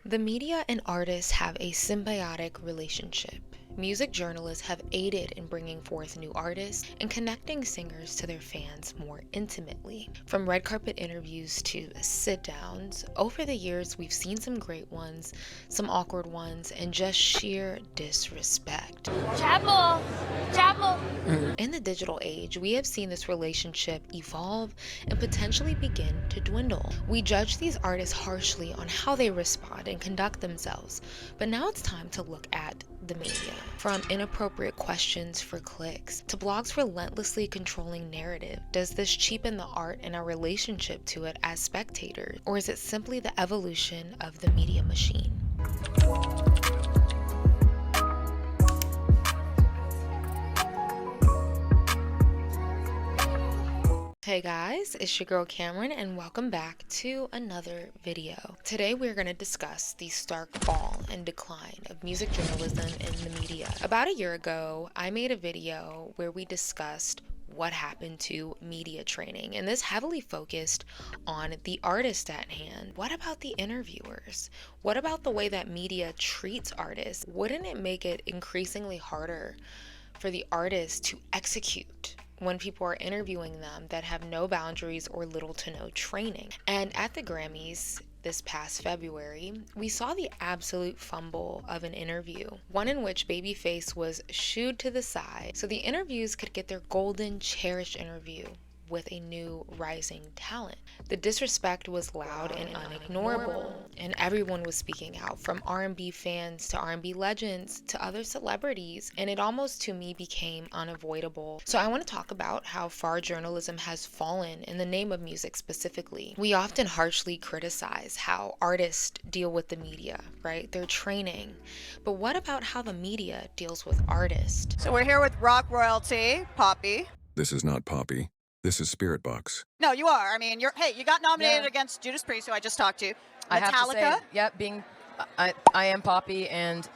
The media and artists have a symbiotic relationship. Music journalists have aided in bringing forth new artists and connecting singers to their fans more intimately. From red carpet interviews to sit-downs, over the years we've seen some great ones, some awkward ones, and just sheer disrespect. Chapel! Chapel! In the digital age, we have seen this relationship evolve and potentially begin to dwindle. We judge these artists harshly on how they respond and conduct themselves, but now it's time to look at the media. From inappropriate questions for clicks to blogs relentlessly controlling narrative, does this cheapen the art and our relationship to it as spectators, or is it simply the evolution of the media machine? Hey guys, it's your girl Cameron and welcome back to another video. Today we're going to discuss the stark fall and decline of music journalism in the media. About a year ago, I made a video where we discussed what happened to media training, and this heavily focused on the artist at hand. What about the interviewers? What about the way that media treats artists? Wouldn't it make it increasingly harder for the artists to execute when people are interviewing them that have no boundaries or little to no training? And at the Grammys this past February, we saw the absolute fumble of an interview, one in which Babyface was shooed to the side so the interviews could get their golden, cherished interview with a new rising talent. The disrespect was loud and unignorable, and everyone was speaking out, from R&B fans to R&B legends to other celebrities, and it almost to me became unavoidable. So I want to talk about how far journalism has fallen in the name of music specifically. We often harshly criticize how artists deal with the media, right? Their training. But what about how the media deals with artists? So we're here with rock royalty, Poppy. This is not Poppy. This is Spirit Box. No, you are. I mean, you got nominated Yeah. against Judas Priest, who I just talked to. I have to Metallica. say, yep, I am Poppy, and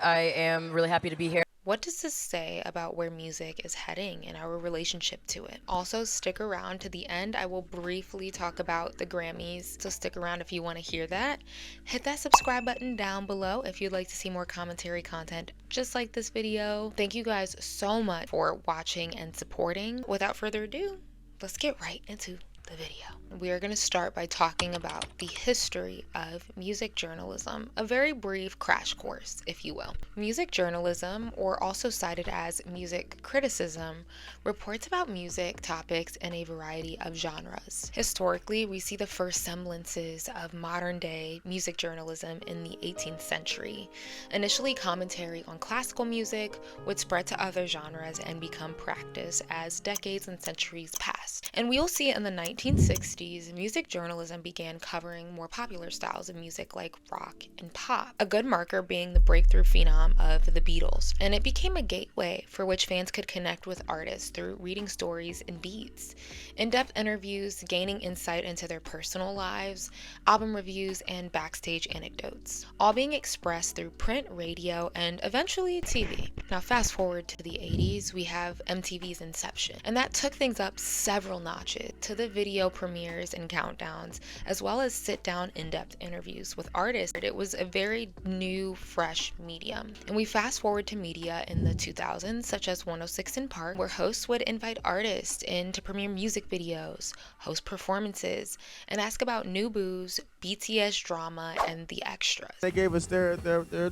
I am really happy to be here. What does this say about where music is heading and our relationship to it? Also, stick around to the end. I will briefly talk about the Grammys, so stick around if you want to hear that. Hit that subscribe button down below if you'd like to see more commentary content just like this video. Thank you guys so much for watching and supporting. Without further ado, let's get right into the video. We are going to start by talking about the history of music journalism, a very brief crash course, if you will. Music journalism, or also cited as music criticism, reports about music topics in a variety of genres. Historically, we see the first semblances of modern day music journalism in the 18th century. Initially, commentary on classical music would spread to other genres and become practice as decades and centuries passed. And we'll see in the 1960s, music journalism began covering more popular styles of music like rock and pop, a good marker being the breakthrough phenom of the Beatles. And it became a gateway for which fans could connect with artists through reading stories and beats, in-depth interviews, gaining insight into their personal lives, album reviews, and backstage anecdotes, all being expressed through print, radio, and eventually TV. Now fast forward to the 80s, we have MTV's inception, and that took things up several notches to the video premieres and countdowns, as well as sit-down in-depth interviews with artists. It was a very new, fresh medium. And we fast forward to media in the 2000s, such as 106 in Park, where hosts would invite artists in to premiere music videos, host performances, and ask about new boos, BTS drama, and the extras. They gave us their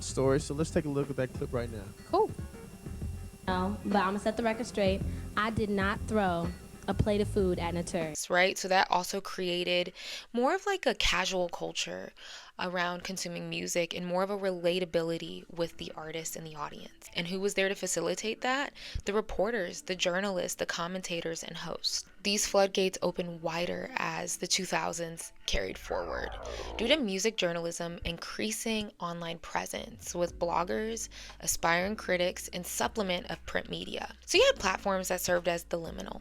story, so let's take a look at that clip right now. Cool. No, but I'm gonna set the record straight. I did not throw a plate of food at Natur. Right? So that also created more of like a casual culture around consuming music and more of a relatability with the artist and the audience. And who was there to facilitate that? The reporters, the journalists, the commentators, and hosts. These floodgates opened wider as the 2000s carried forward, due to music journalism increasing online presence with bloggers, aspiring critics, and supplement of print media. So you had platforms that served as the liminal,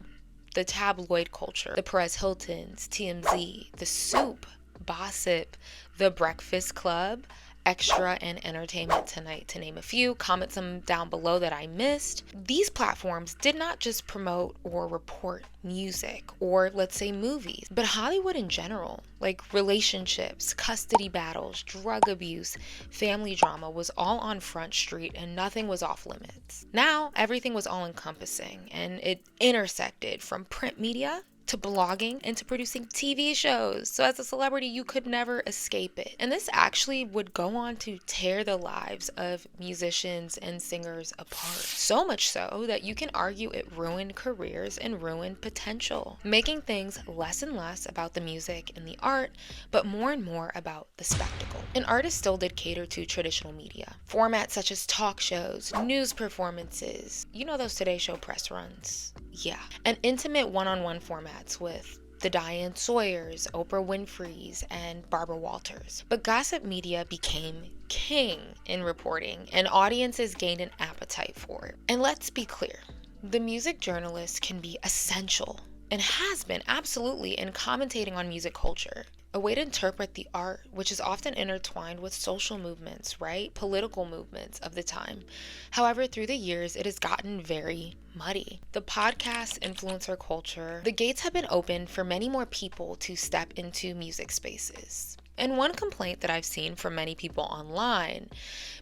the tabloid culture, the Perez Hiltons, TMZ, The Soup, Gossip, The Breakfast Club, Extra, and Entertainment Tonight, to name a few. Comment some down below that I missed. These platforms did not just promote or report music or, let's say, movies, but Hollywood in general, like relationships, custody battles, drug abuse, family drama was all on Front Street and nothing was off limits. Now, everything was all encompassing and it intersected from print media to blogging and to producing TV shows. So as a celebrity, you could never escape it. And this actually would go on to tear the lives of musicians and singers apart. So much so that you can argue it ruined careers and ruined potential, making things less and less about the music and the art, but more and more about the spectacle. And artists still did cater to traditional media. Formats such as talk shows, news performances, you know those Today Show press runs? Yeah. And intimate one-on-one formats with the Diane Sawyers, Oprah Winfrey's, and Barbara Walters. But gossip media became king in reporting, and audiences gained an appetite for it. And let's be clear, the music journalist can be essential, and has been absolutely, in commentating on music culture. A way to interpret the art, which is often intertwined with social movements, right? Political movements of the time. However, through the years, it has gotten very muddy. The podcast influencer culture, the gates have been opened for many more people to step into music spaces. And one complaint that I've seen from many people online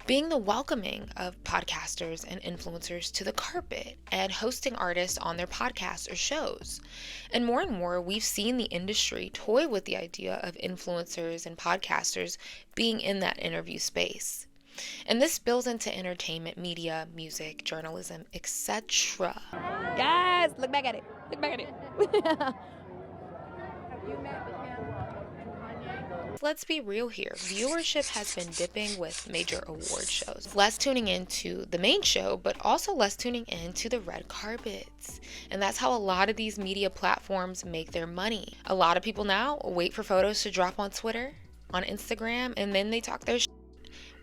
being the welcoming of podcasters and influencers to the carpet and hosting artists on their podcasts or shows. And more, we've seen the industry toy with the idea of influencers and podcasters being in that interview space. And this spills into entertainment, media, music, journalism, etc. Guys, look back at it. Look back at it. Let's be real here. Viewership has been dipping with major award shows. Less tuning into the main show, but also less tuning into the red carpets. And that's how a lot of these media platforms make their money. A lot of people now wait for photos to drop on Twitter, on Instagram, and then they talk their shit.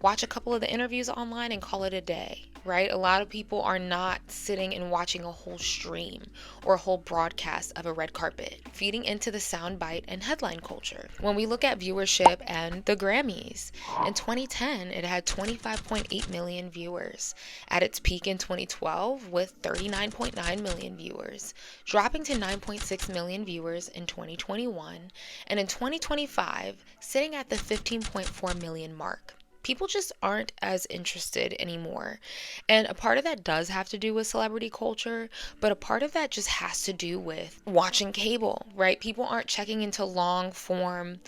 Watch a couple of the interviews online and call it a day, right? A lot of people are not sitting and watching a whole stream or a whole broadcast of a red carpet, feeding into the soundbite and headline culture. When we look at viewership and the Grammys, in 2010, it had 25.8 million viewers. At its peak in 2012, with 39.9 million viewers, dropping to 9.6 million viewers in 2021, and in 2025, sitting at the 15.4 million mark. People just aren't as interested anymore. And a part of that does have to do with celebrity culture, but a part of that just has to do with watching cable, right? People aren't checking into long form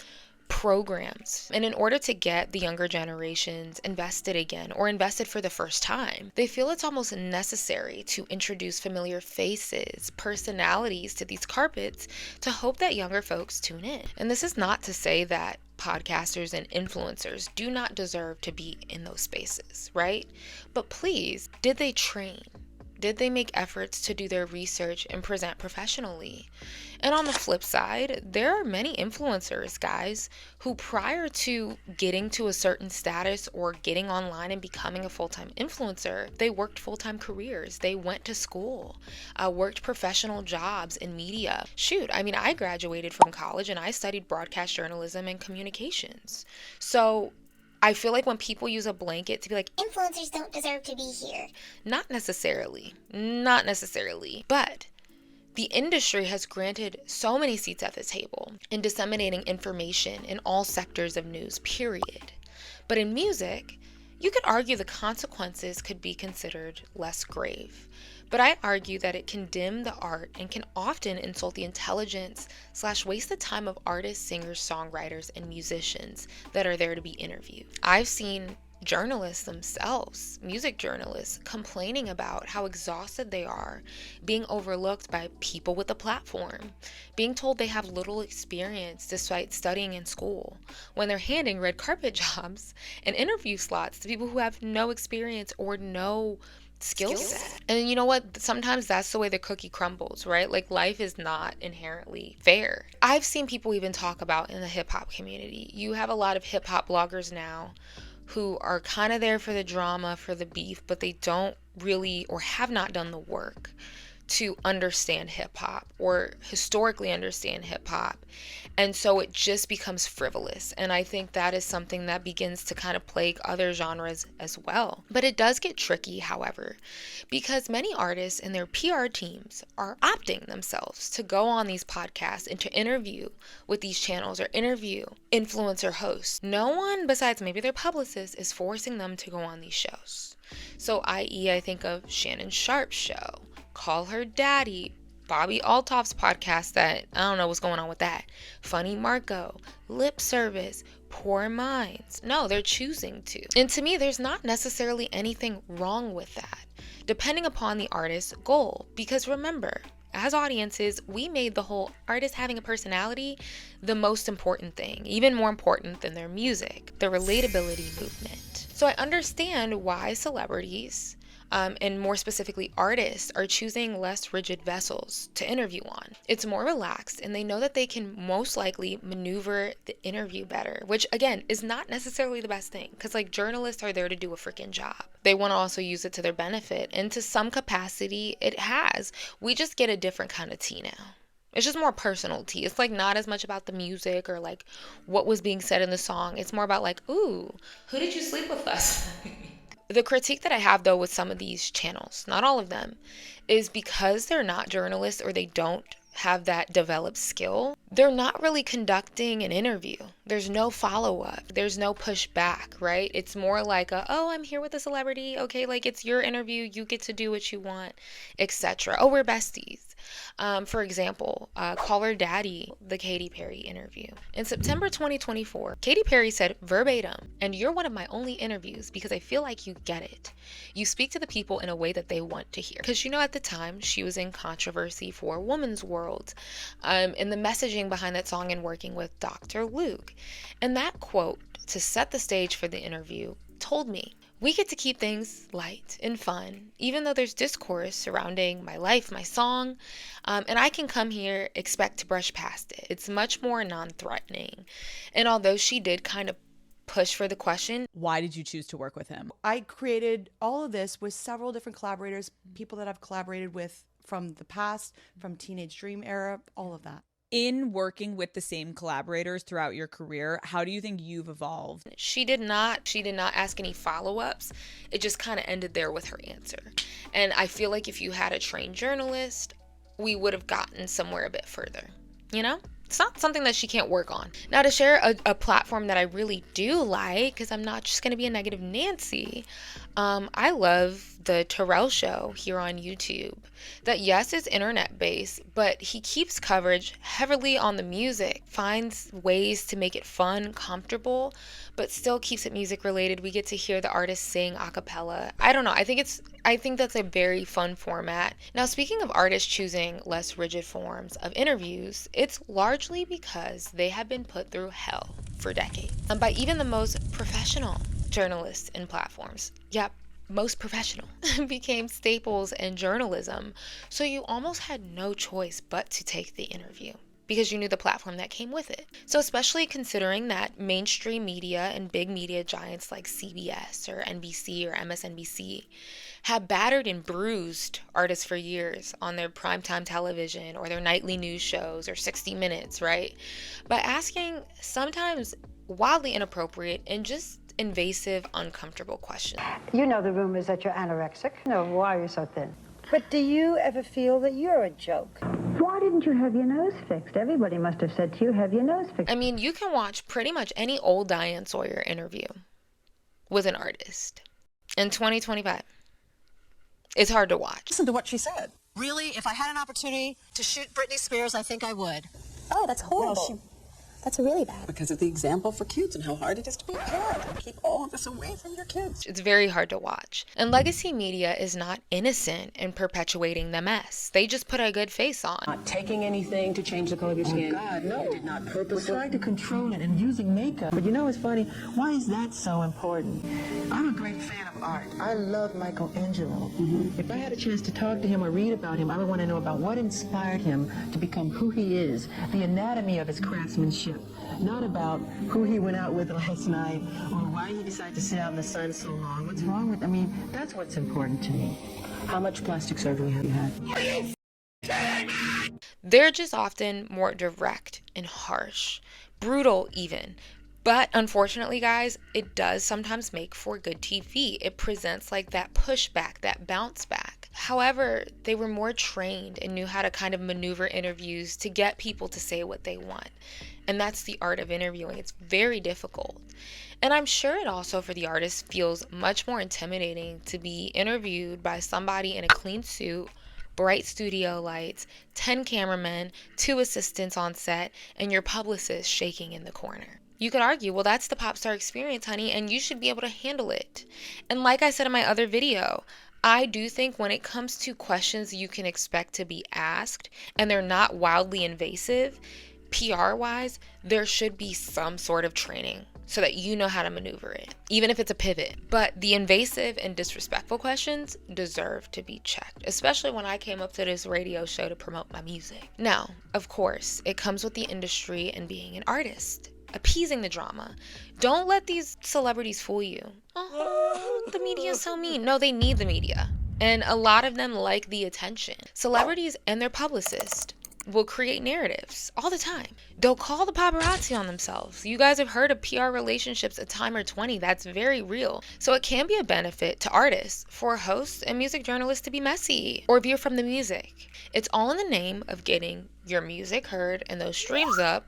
programs. And in order to get the younger generations invested again, or invested for the first time, they feel it's almost necessary to introduce familiar faces, personalities to these carpets to hope that younger folks tune in. And this is not to say that podcasters and influencers do not deserve to be in those spaces, right? But please, did they train? Did they make efforts to do their research and present professionally? And on the flip side, there are many influencers, guys, who prior to getting to a certain status or getting online and becoming a full-time influencer, they worked full-time careers. They went to school, worked professional jobs in media. Shoot, I mean, I graduated from college and I studied broadcast journalism and communications. So I feel like when people use a blanket to be like, influencers don't deserve to be here. not necessarily, but the industry has granted so many seats at the table in disseminating information in all sectors of news, period. But in music, you could argue the consequences could be considered less grave. But I argue that it can dim the art and can often insult the intelligence / waste the time of artists, singers, songwriters, and musicians that are there to be interviewed. I've seen journalists themselves, music journalists, complaining about how exhausted they are being overlooked by people with a platform, being told they have little experience despite studying in school, when they're handing red carpet jobs and interview slots to people who have no experience or no skill set. And you know what? Sometimes that's the way the cookie crumbles, right? Like, life is not inherently fair. I've seen people even talk about in the hip hop community. You have a lot of hip hop bloggers now who are kind of there for the drama, for the beef, but they don't really or have not done the work to understand hip hop or historically understand hip hop. And so it just becomes frivolous. And I think that is something that begins to kind of plague other genres as well. But it does get tricky, however, because many artists and their PR teams are opting themselves to go on these podcasts and to interview with these channels or interview influencer hosts. No one besides maybe their publicist is forcing them to go on these shows. So, i.e., I think of Shannon Sharp's show, Call Her Daddy, Bobby Altoff's podcast that, I don't know what's going on with that, Funny Marco, Lip Service, Poor Minds. No, they're choosing to. And to me, there's not necessarily anything wrong with that, depending upon the artist's goal. Because remember, as audiences, we made the whole artist having a personality the most important thing, even more important than their music, the relatability movement. So I understand why celebrities, and more specifically artists, are choosing less rigid vessels to interview on. It's more relaxed, and they know that they can most likely maneuver the interview better, which again is not necessarily the best thing, because like journalists are there to do a freaking job. They want to also use it to their benefit, and to some capacity it has. We just get a different kind of tea now. It's just more personal tea. It's like not as much about the music or like what was being said in the song. It's more about like, ooh, who did you sleep with last night? The critique that I have, though, with some of these channels, not all of them, is because they're not journalists or they don't have that developed skill, they're not really conducting an interview. There's no follow-up. There's no pushback, right? It's more like oh, I'm here with a celebrity. Okay, like it's your interview. You get to do what you want, etc. Oh, we're besties. For example, Call Her Daddy, the Katy Perry interview. In September 2024, Katy Perry said verbatim, "And you're one of my only interviews because I feel like you get it. You speak to the people in a way that they want to hear." Because, at the time, she was in controversy for Woman's World, and the messaging behind that song and working with Dr. Luke. And that quote, to set the stage for the interview, told me, we get to keep things light and fun, even though there's discourse surrounding my life, my song, and I can come here, expect to brush past it. It's much more non-threatening. And although she did kind of push for the question, why did you choose to work with him? I created all of this with several different collaborators, people that I've collaborated with from the past, from Teenage Dream era, all of that. In working with the same collaborators throughout your career, how do you think you've evolved? She did not ask any follow-ups. It just kind of ended there with her answer. And I feel like if you had a trained journalist, we would have gotten somewhere a bit further, It's not something that she can't work on. Now, to share a platform that I really do like, because I'm not just going to be a negative Nancy, I love the Terrell Show here on YouTube. That, yes, is internet-based, but he keeps coverage heavily on the music, finds ways to make it fun, comfortable, but still keeps it music-related. We get to hear the artist sing a cappella. I don't know. I think that's a very fun format. Now, speaking of artists choosing less rigid forms of interviews, it's largely because they have been put through hell for decades by even the most professional journalists and platforms. Yep, most professional became staples in journalism. So you almost had no choice but to take the interview because you knew the platform that came with it. So especially considering that mainstream media and big media giants like CBS or NBC or MSNBC have battered and bruised artists for years on their primetime television or their nightly news shows or 60 Minutes, right? By asking sometimes wildly inappropriate and just invasive, uncomfortable questions. The rumors that you're anorexic. No, why are you so thin? But do you ever feel that you're a joke? Why didn't you have your nose fixed? Everybody must have said to you, have your nose fixed. I mean, you can watch pretty much any old Diane Sawyer interview with an artist in 2025. It's hard to watch. Listen to what she said. Really, if I had an opportunity to shoot Britney Spears, I think I would. Oh, that's horrible. That's really bad. Because of the example for kids and how hard it is to be a parent and keep all of this away from your kids. It's very hard to watch. And legacy media is not innocent in perpetuating the mess. They just put a good face on. Not taking anything to change the color of your skin. Oh God, no. You did not purposely. We're trying to control it and using makeup. But it's funny. Why is that so important? I'm a great fan of art. I love Michelangelo. If I had a chance to talk to him or read about him, I would want to know about what inspired him to become who he is, the anatomy of his craftsmanship. Not about who he went out with last night or why he decided to sit out in the sun so long. What's wrong with, that's what's important to me. How much plastic surgery have you had? They're just often more direct and harsh, brutal even. But unfortunately, guys, it does sometimes make for good TV. It presents like that pushback, that bounce back. However, they were more trained and knew how to kind of maneuver interviews to get people to say what they want. And that's the art of interviewing. It's very difficult. And I'm sure it also, for the artist, feels much more intimidating to be interviewed by somebody in a clean suit, bright studio lights, 10 cameramen, 2 assistants on set, and your publicist shaking in the corner. You could argue, well, that's the pop star experience, honey, and you should be able to handle it. And like I said in my other video, I do think when it comes to questions you can expect to be asked and they're not wildly invasive, PR-wise, there should be some sort of training so that you know how to maneuver it, even if it's a pivot. But the invasive and disrespectful questions deserve to be checked, especially when I came up to this radio show to promote my music. Now, of course, it comes with the industry and being an artist. Appeasing the drama. Don't let these celebrities fool you. Oh, the media's so mean. No, they need the media. And a lot of them like the attention. Celebrities and their publicist will create narratives all the time. They'll call the paparazzi on themselves. You guys have heard of PR relationships a time or 20. That's very real. So it can be a benefit to artists for hosts and music journalists to be messy or veer from the music. It's all in the name of getting your music heard and those streams up,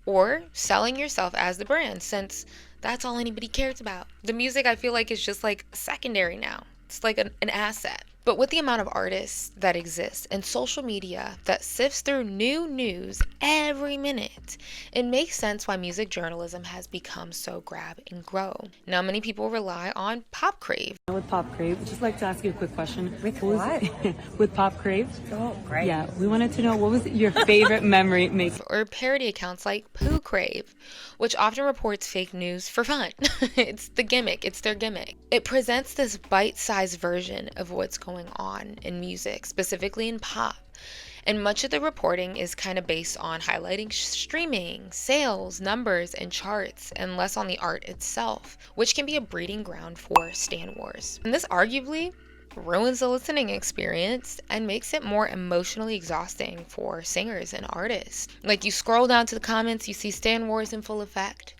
or selling yourself as the brand, since that's all anybody cares about. The music, I feel like, is just like secondary now. It's like an asset. But with the amount of artists that exist and social media that sifts through new news every minute, it makes sense why music journalism has become so grab and grow. Now, many people rely on Pop Crave. With Pop Crave, I'd just like to ask you a quick question. With what? With Pop Crave. Oh, great. Yeah, we wanted to know, what was your favorite memory making? Or parody accounts like Poo Crave, which often reports fake news for fun. It's the gimmick. It's their gimmick. It presents this bite-sized version of what's going on in music, specifically in pop. And much of the reporting is kind of based on highlighting streaming, sales, numbers, and charts, and less on the art itself, which can be a breeding ground for stan wars. And this arguably ruins the listening experience and makes it more emotionally exhausting for singers and artists. Like, you scroll down to the comments, you see stan wars in full effect,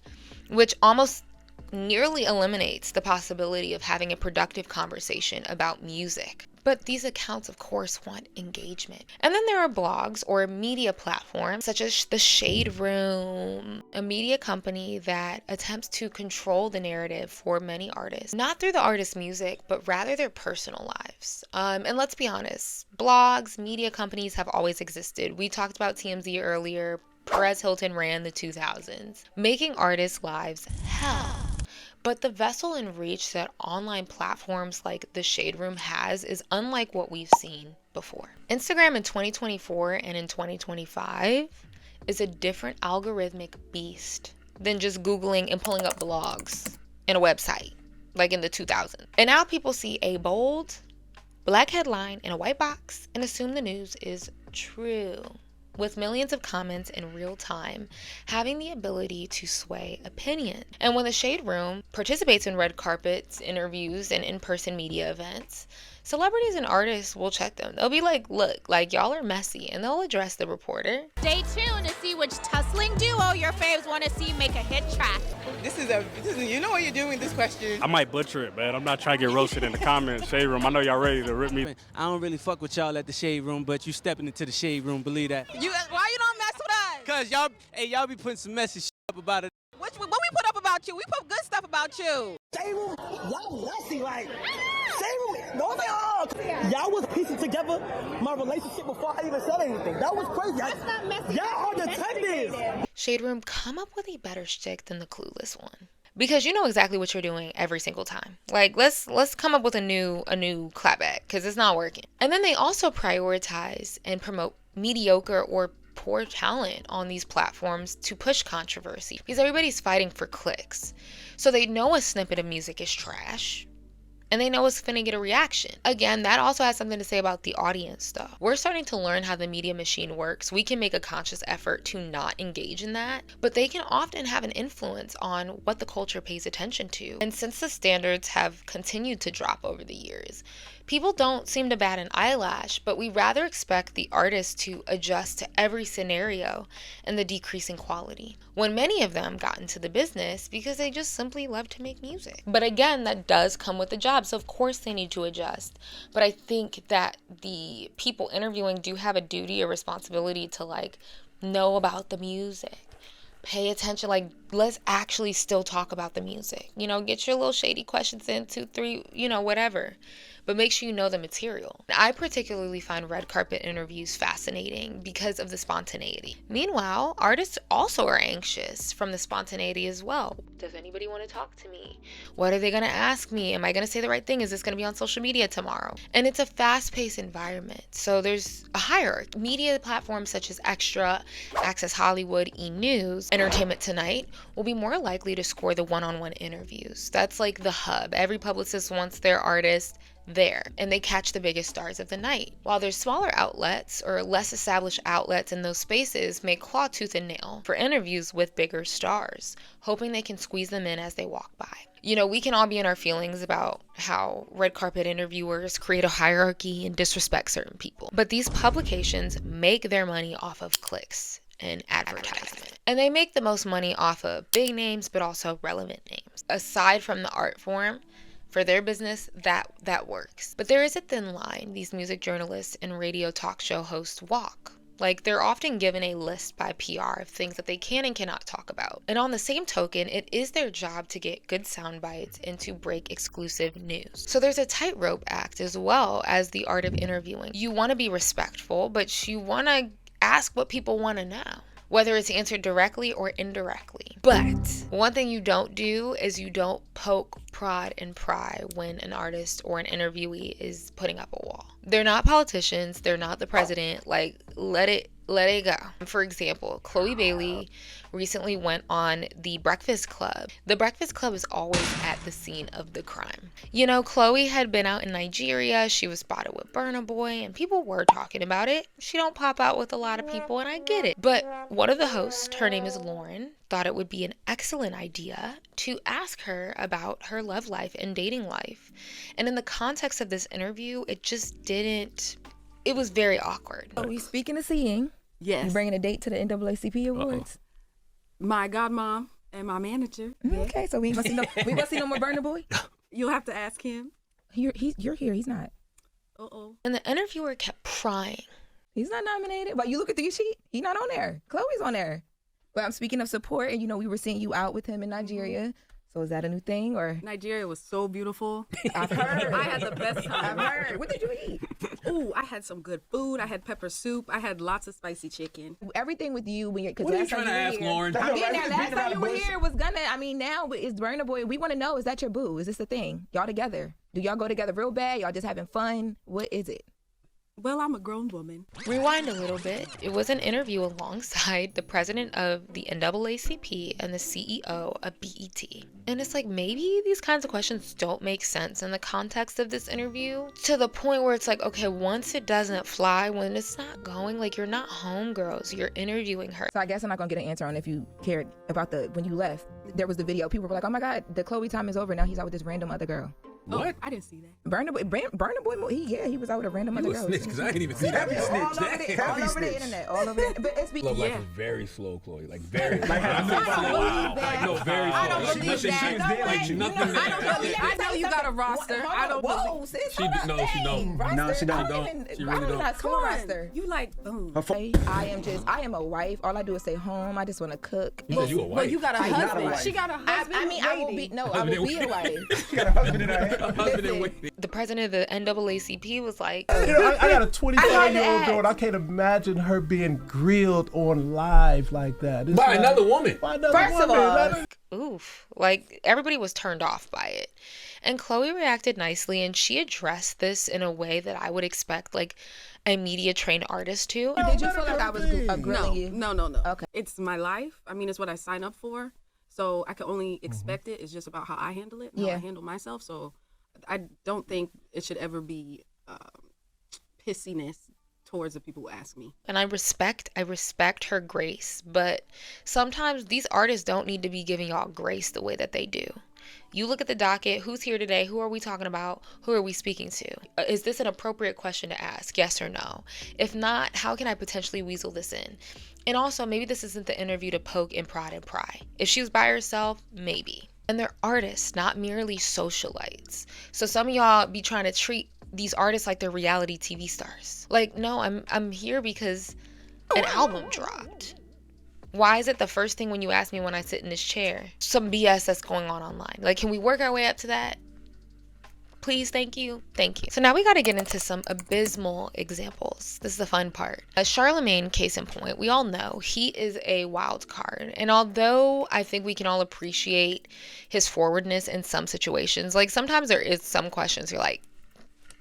which almost nearly eliminates the possibility of having a productive conversation about music. But these accounts, of course, want engagement. And then there are blogs or media platforms such as the Shade Room, a media company that attempts to control the narrative for many artists, not through the artist's music, but rather their personal lives. And let's be honest, blogs, media companies have always existed. We talked about TMZ earlier. Perez Hilton ran the 2000s, making artists' lives hell. But the vessel and reach that online platforms like the Shade Room has is unlike what we've seen before. Instagram in 2024 and in 2025 is a different algorithmic beast than just Googling and pulling up blogs and a website like in the 2000s. And now people see a bold black headline in a white box and assume the news is true, with millions of comments in real time, having the ability to sway opinion. And when the Shade Room participates in red carpets, interviews, and in-person media events, celebrities and artists will check them. They'll be like, look, like, y'all are messy, and they'll address the reporter. Stay tuned to see which tussling duo your faves want to see make a hit track. This is you know what you're doing with this question. I might butcher it, man. I'm not trying to get roasted in the comments. Shade Room, I know y'all ready to rip me. I don't really fuck with y'all at the Shade Room, but you stepping into the Shade Room, believe that. Why you don't mess with us? Cause y'all be putting some messy shit up about it. What we put up about you? We put good stuff about you. Shade Room, y'all messy, like. Shade Room, no, they are. Y'all was piecing together my relationship before I even said anything. That was crazy. That's not messy. Y'all are detectives. Shade Room, come up with a better shtick than the Clueless one, because you know exactly what you're doing every single time. Like, let's come up with a new clapback, because it's not working. And then they also prioritize and promote mediocre or poor talent on these platforms to push controversy, because everybody's fighting for clicks. So they know a snippet of music is trash, and they know it's finna get a reaction. Again, that also has something to say about the audience stuff. We're starting to learn how the media machine works. We can make a conscious effort to not engage in that, but they can often have an influence on what the culture pays attention to. And since the standards have continued to drop over the years, People don't seem to bat an eyelash, but we rather expect the artist to adjust to every scenario and the decreasing quality, when many of them got into the business because they just simply love to make music. But again, that does come with the job, so of course they need to adjust. But I think that the people interviewing do have a duty or responsibility to like know about the music. Pay attention, like, let's actually still talk about the music. You know, get your little shady questions in, 2, 3, you know, whatever. But make sure you know the material. I particularly find red carpet interviews fascinating because of the spontaneity. Meanwhile, artists also are anxious from the spontaneity as well. Does anybody want to talk to me? What are they going to ask me? Am I going to say the right thing? Is this going to be on social media tomorrow? And it's a fast-paced environment, so there's a hierarchy. Media platforms such as Extra, Access Hollywood, E! News, Entertainment Tonight will be more likely to score the one-on-one interviews. That's like the hub. Every publicist wants their artist there, and they catch the biggest stars of the night. While there's smaller outlets or less established outlets in those spaces may claw tooth and nail for interviews with bigger stars, hoping they can squeeze them in as they walk by. You know, we can all be in our feelings about how red carpet interviewers create a hierarchy and disrespect certain people. But these publications make their money off of clicks and advertisement. And they make the most money off of big names, but also relevant names. Aside from the art form, for their business, that works. But there is a thin line these music journalists and radio talk show hosts walk. Like, they're often given a list by PR of things that they can and cannot talk about. And on the same token, it is their job to get good sound bites and to break exclusive news. So there's a tightrope act as well as the art of interviewing. You want to be respectful, but you want to ask what people want to know, whether it's answered directly or indirectly. But one thing you don't do is you don't poke, prod, and pry when an artist or an interviewee is putting up a wall. They're not politicians. They're not the president. Like, let it go. For example, Chloe Bailey recently went on The Breakfast Club. The Breakfast Club is always at the scene of the crime. You know, Chloe had been out in Nigeria. She was spotted with Burna Boy, and people were talking about it. She don't pop out with a lot of people, and I get it. But one of the hosts, her name is Lauren, thought it would be an excellent idea to ask her about her love life and dating life. And in the context of this interview, it just didn't... It was very awkward. Oh, we speaking of seeing. Yes. You bringing a date to the NAACP Awards? My godmom and my manager. Okay, so we ain't gonna see no more Burna Boy? You'll have to ask him. You're here. He's not. And the interviewer kept prying. He's not nominated. But you look at the sheet. He's not on there. Chloe's on there. But I'm speaking of support, and we were seeing you out with him in Nigeria. So is that a new thing, or? Nigeria was so beautiful. I've heard. I had the best time. I've heard. What did you eat? Ooh, I had some good food. I had pepper soup. I had lots of spicy chicken. Everything with you when you're. What are you trying to ask, Lauren? Last time you were here was gonna. I mean, now is Burna Boy. We want to know: is that your boo? Is this the thing? Y'all together? Do y'all go together real bad? Y'all just having fun? What is it? Well, I'm a grown woman. Rewind a little bit. It was an interview alongside the president of the NAACP and the CEO of BET. And it's like, maybe these kinds of questions don't make sense in the context of this interview, to the point where it's like, okay, once it doesn't fly, when it's not going, like, you're not homegirls, you're interviewing her. So I guess I'm not gonna get an answer on if you cared about when you left. There was the video. People were like, oh my God, the Chloe time is over. Now he's out with this random other girl. What? Oh, I didn't see that. Burna Boy, he was out with a random other girl. Snitch, because I didn't even see that. All over the internet, all over the, but it's Love life was very slow, Chloe. Like very. No, very slow. I don't believe that. Like nothing there. I know you got a roster. I don't believe. Sis, She don't. No, she don't. She really don't. Come on, you like boom. I am a wife. All I do is stay home. I just want to cook. You said you a wife. Well, you got a husband. She got a husband. I mean, I will be a wife. She got a husband in her. A husband in waiting. The president of the NAACP was like, I got a 25-year-old girl, and I can't imagine her being grilled on live like that. By another woman. First of all, oof. Like, everybody was turned off by it. And Chloe reacted nicely, and she addressed this in a way that I would expect, like, a media-trained artist to. Did you feel like I was grilling you? No. Okay. It's my life. I mean, it's what I sign up for. So I can only expect it. It's just about how I handle it, how I handle myself. So I don't think it should ever be pissiness towards the people who ask me. And I respect her grace, but sometimes these artists don't need to be giving y'all grace the way that they do. You look at the docket, who's here today, who are we talking about, who are we speaking to? Is this an appropriate question to ask, yes or no? If not, how can I potentially weasel this in? And also, maybe this isn't the interview to poke and prod and pry. If she was by herself, maybe. And they're artists, not merely socialites. So some of y'all be trying to treat these artists like they're reality TV stars. Like, no, I'm here because an album dropped. Why is it the first thing when you ask me when I sit in this chair? Some BS that's going on online. Like, can we work our way up to that? Please, thank you. Thank you. So now we got to get into some abysmal examples. This is the fun part. Charlemagne, case in point, we all know he is a wild card. And although I think we can all appreciate his forwardness in some situations, like sometimes there is some questions you're like,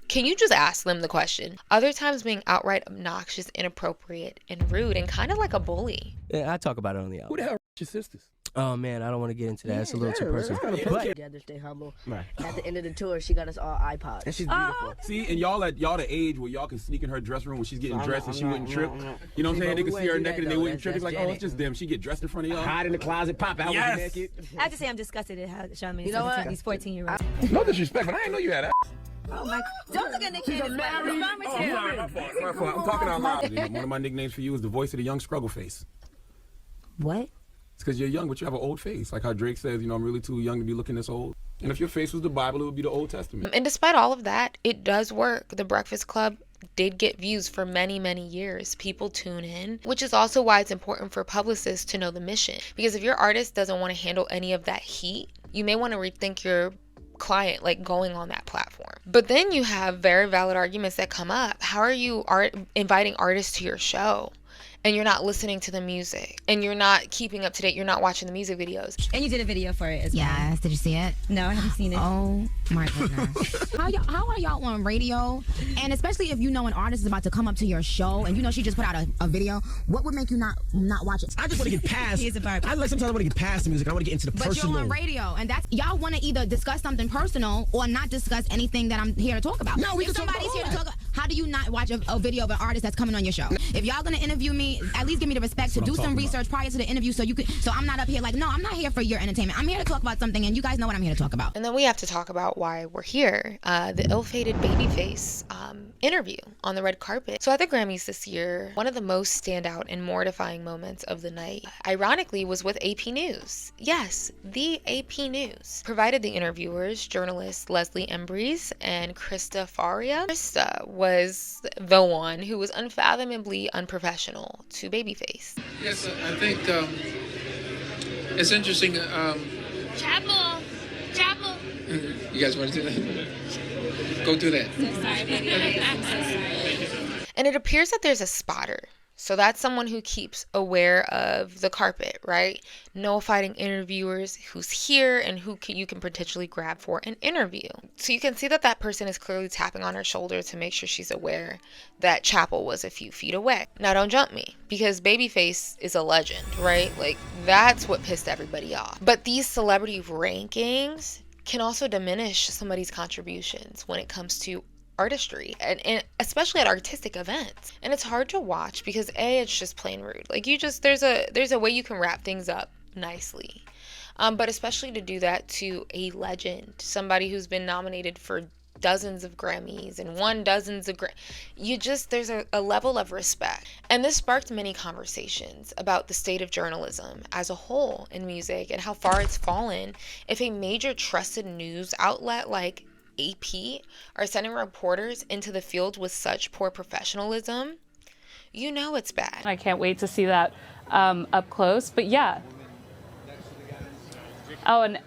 can you just ask them the question? Other times being outright obnoxious, inappropriate, and rude, and kind of like a bully. Yeah, I talk about it on the album. Who the hell your sisters? Oh man, I don't want to get into that. It's a little too personal. But together, stay humble. Right. At the end of the tour, she got us all iPods. And she's beautiful. See, and y'all the age where y'all can sneak in her dressing room when she's getting dressed and she wouldn't trip. You know what I'm saying? They can see her naked and they wouldn't trip. It's like, oh, it's just them. She get dressed in front of y'all. Hide in the closet, pop out with you naked. I have to say I'm disgusted at how Charlamagne You know what? these 14-year-olds. No disrespect, but I didn't know you had that. Oh my! Don't look at the kids. My fault. I'm talking out loud. One of my nicknames for you is the voice of the young struggle face. What? It's because you're young, but you have an old face. Like how Drake says, I'm really too young to be looking this old. And if your face was the Bible, it would be the Old Testament. And despite all of that, it does work. The Breakfast Club did get views for many, many years. People tune in, which is also why it's important for publicists to know the mission. Because if your artist doesn't want to handle any of that heat, you may want to rethink your client like going on that platform. But then you have very valid arguments that come up. How are you inviting artists to your show and you're not listening to the music and you're not keeping up to date, you're not watching the music videos? And you did a video for it as well. Yes, did you see it? No, I haven't seen it. Oh my goodness. How are y'all on radio? And especially if you know an artist is about to come up to your show and you know she just put out a video, what would make you not watch it? I just want to get past. He is a Barbie. Sometimes I want to get past the music. I want to get into the personal. But you're on radio, and that's y'all want to either discuss something personal or not discuss anything that I'm here to talk about. No, we if can talk somebody's about here to talk, how do you not watch a video of an artist that's coming on your show? If y'all gonna interview me, at least give me the respect to do some research prior to the interview, so I'm not up here like, no, I'm not here for your entertainment. I'm here to talk about something, and you guys know what I'm here to talk about. And then we have to talk about why we're here. The ill-fated Babyface interview on the red carpet. So at the Grammys this year, one of the most standout and mortifying moments of the night, ironically, was with AP News. Yes, the AP News provided the interviewers, journalists Leslie Embreeze and Krista Faria. Krista was the one who was unfathomably unprofessional to Babyface. Yes, I think it's interesting. Chapel. You guys want to do that? Go do that. So sorry, baby. I'm so sorry. And it appears that there's a spotter. So that's someone who keeps aware of the carpet, right? Notifying interviewers who's here and who you can potentially grab for an interview. So you can see that that person is clearly tapping on her shoulder to make sure she's aware that Chapel was a few feet away. Now don't jump me, because Babyface is a legend, right? Like that's what pissed everybody off. But these celebrity rankings can also diminish somebody's contributions when it comes to artistry and especially at artistic events. And it's hard to watch because it's just plain rude. Like there's a way you can wrap things up nicely, but especially to do that to a legend, somebody who's been nominated for dozens of Grammys and won dozens of there's a level of respect. And this sparked many conversations about the state of journalism as a whole in music and how far it's fallen if a major trusted news outlet like AP are sending reporters into the field with such poor professionalism. You know it's bad. I can't wait to see that up close. But yeah. Oh, and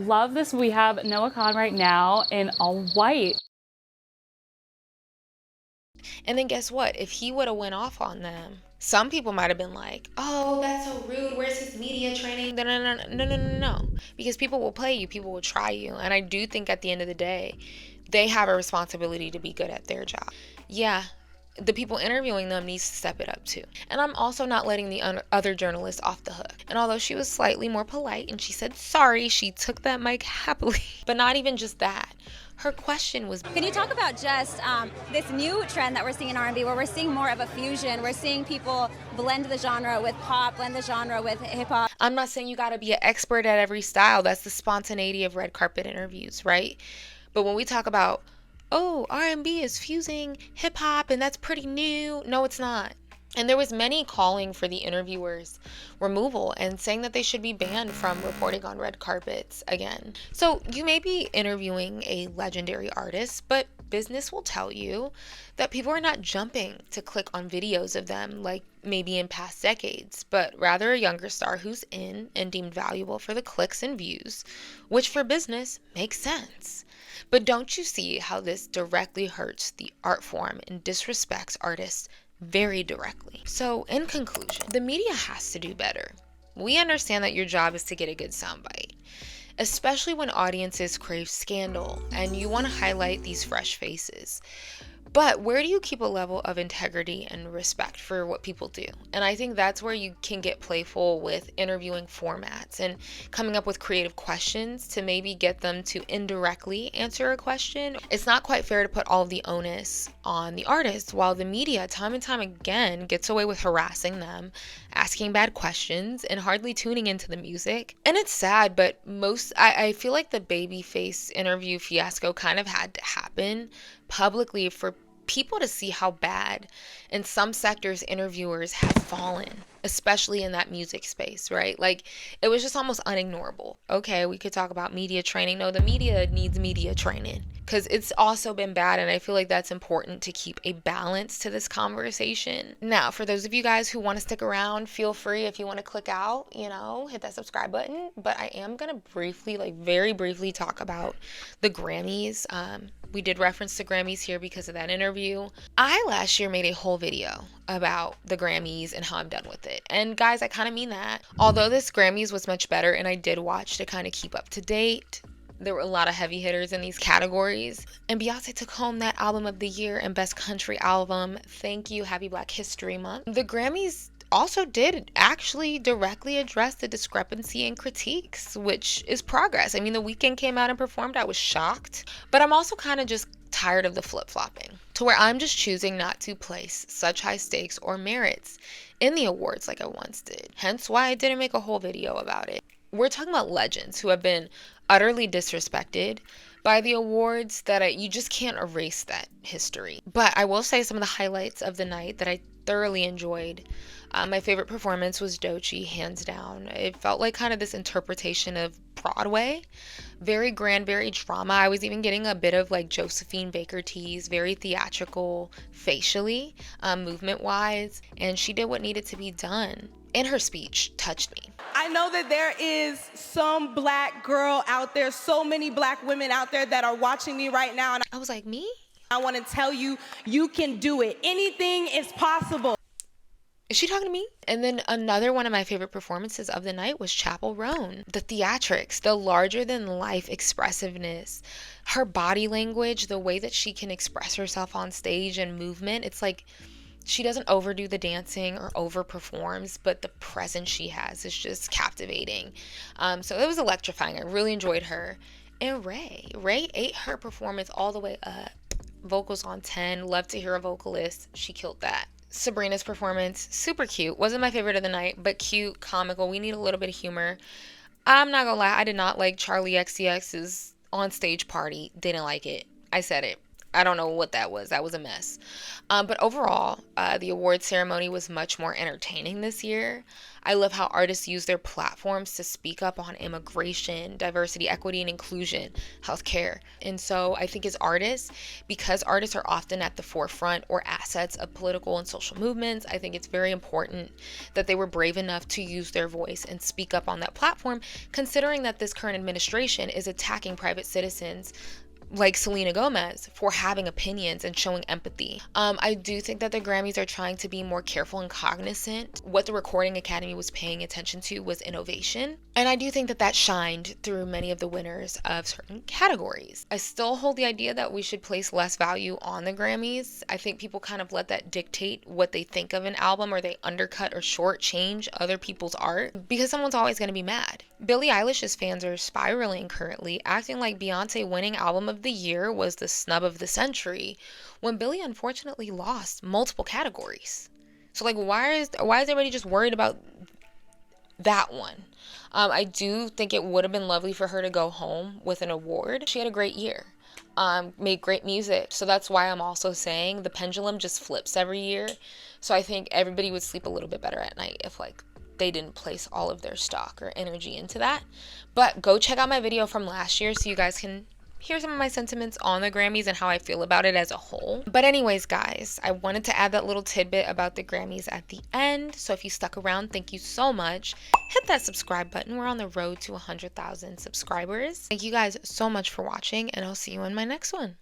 love this. We have Noah Khan right now in all white. And then guess what? If he would have went off on them, some people might have been like, oh, that's so rude. Where's his media training? No. Because people will play you. People will try you. And I do think at the end of the day, they have a responsibility to be good at their job. Yeah, the people interviewing them needs to step it up too. And I'm also not letting the other journalists off the hook. And although she was slightly more polite and she said sorry, she took that mic happily. But not even just that. Her question was, can you talk about just this new trend that we're seeing in R&B, where we're seeing more of a fusion? We're seeing people blend the genre with pop, blend the genre with hip hop. I'm not saying you got to be an expert at every style. That's the spontaneity of red carpet interviews, right? But when we talk about, oh, R&B is fusing hip hop and that's pretty new. No, it's not. And there was many calling for the interviewers' removal and saying that they should be banned from reporting on red carpets again. So you may be interviewing a legendary artist, but business will tell you that people are not jumping to click on videos of them like maybe in past decades, but rather a younger star who's in and deemed valuable for the clicks and views, which for business makes sense. But don't you see how this directly hurts the art form and disrespects artists very directly? So in conclusion, the media has to do better. We understand that your job is to get a good soundbite, especially when audiences crave scandal and you want to highlight these fresh faces. But where do you keep a level of integrity and respect for what people do? And I think that's where you can get playful with interviewing formats and coming up with creative questions to maybe get them to indirectly answer a question. It's not quite fair to put all of the onus on the artist, while the media time and time again gets away with harassing them, asking bad questions, and hardly tuning into the music. And it's sad, but I feel like the Babyface interview fiasco kind of had to happen publicly for people to see how bad in some sectors interviewers have fallen, especially in that music space, right? Like, it was just almost unignorable. Okay, we could talk about media training. No, the media needs media training because it's also been bad, and I feel like that's important to keep a balance to this conversation. Now, for those of you guys who want to stick around, feel free. If you want to click out, hit that subscribe button. But I am going to briefly, very briefly talk about the Grammys. We did reference the Grammys here because of that interview. I last year made a whole video about the Grammys and how I'm done with it. And guys, I kind of mean that. Although this Grammys was much better and I did watch to kind of keep up to date, there were a lot of heavy hitters in these categories. And Beyonce took home that Album of the Year and Best Country Album. Thank you. Happy Black History Month. The Grammys also did actually directly address the discrepancy in critiques, which is progress. I mean, The Weeknd came out and performed. I was shocked. But I'm also kind of just tired of the flip-flopping to where I'm just choosing not to place such high stakes or merits in the awards like I once did. Hence why I didn't make a whole video about it. We're talking about legends who have been utterly disrespected by the awards that you just can't erase that history. But I will say some of the highlights of the night that I thoroughly enjoyed. My favorite performance was Doechii, hands down. It felt like kind of this interpretation of Broadway. Very grand, very drama. I was even getting a bit of like Josephine Baker tease, very theatrical facially, movement-wise. And she did what needed to be done. And her speech touched me. I know that there is some black girl out there, so many black women out there that are watching me right now. And I was like, me? I want to tell you, you can do it. Anything is possible. Is she talking to me? And then another one of my favorite performances of the night was Chappell Roan. The theatrics, the larger-than-life expressiveness, her body language, the way that she can express herself on stage and movement. It's like she doesn't overdo the dancing or overperforms, but the presence she has is just captivating. So it was electrifying. I really enjoyed her. And Ray ate her performance all the way up. Vocals on 10. Love to hear a vocalist. She killed that. Sabrina's performance, super cute. Wasn't my favorite of the night, but cute, comical. We need a little bit of humor. I'm not gonna lie, I did not like Charlie XCX's on-stage party. Didn't like it. I said it. I don't know what that was. That was a mess. But overall, the award ceremony was much more entertaining this year. I love how artists use their platforms to speak up on immigration, diversity, equity, and inclusion, healthcare. And so I think as artists, because artists are often at the forefront or assets of political and social movements, I think it's very important that they were brave enough to use their voice and speak up on that platform, considering that this current administration is attacking private citizens like Selena Gomez, for having opinions and showing empathy. I do think that the Grammys are trying to be more careful and cognizant. What the Recording Academy was paying attention to was innovation. And I do think that that shined through many of the winners of certain categories. I still hold the idea that we should place less value on the Grammys. I think people kind of let that dictate what they think of an album, or they undercut or shortchange other people's art, because someone's always going to be mad. Billie Eilish's fans are spiraling currently, acting like Beyonce winning Album of the Year was the snub of the century, when Billie unfortunately lost multiple categories. So like, why is everybody just worried about that one? I do think it would have been lovely for her to go home with an award. She had a great year. Made great music. So that's why I'm also saying the pendulum just flips every year. So I think everybody would sleep a little bit better at night if like they didn't place all of their stock or energy into that. But go check out my video from last year so you guys can hear some of my sentiments on the Grammys and how I feel about it as a whole. But anyways, guys, I wanted to add that little tidbit about the Grammys at the end. So if you stuck around, thank you so much. Hit that subscribe button. We're on the road to 100,000 subscribers. Thank you guys so much for watching, and I'll see you in my next one.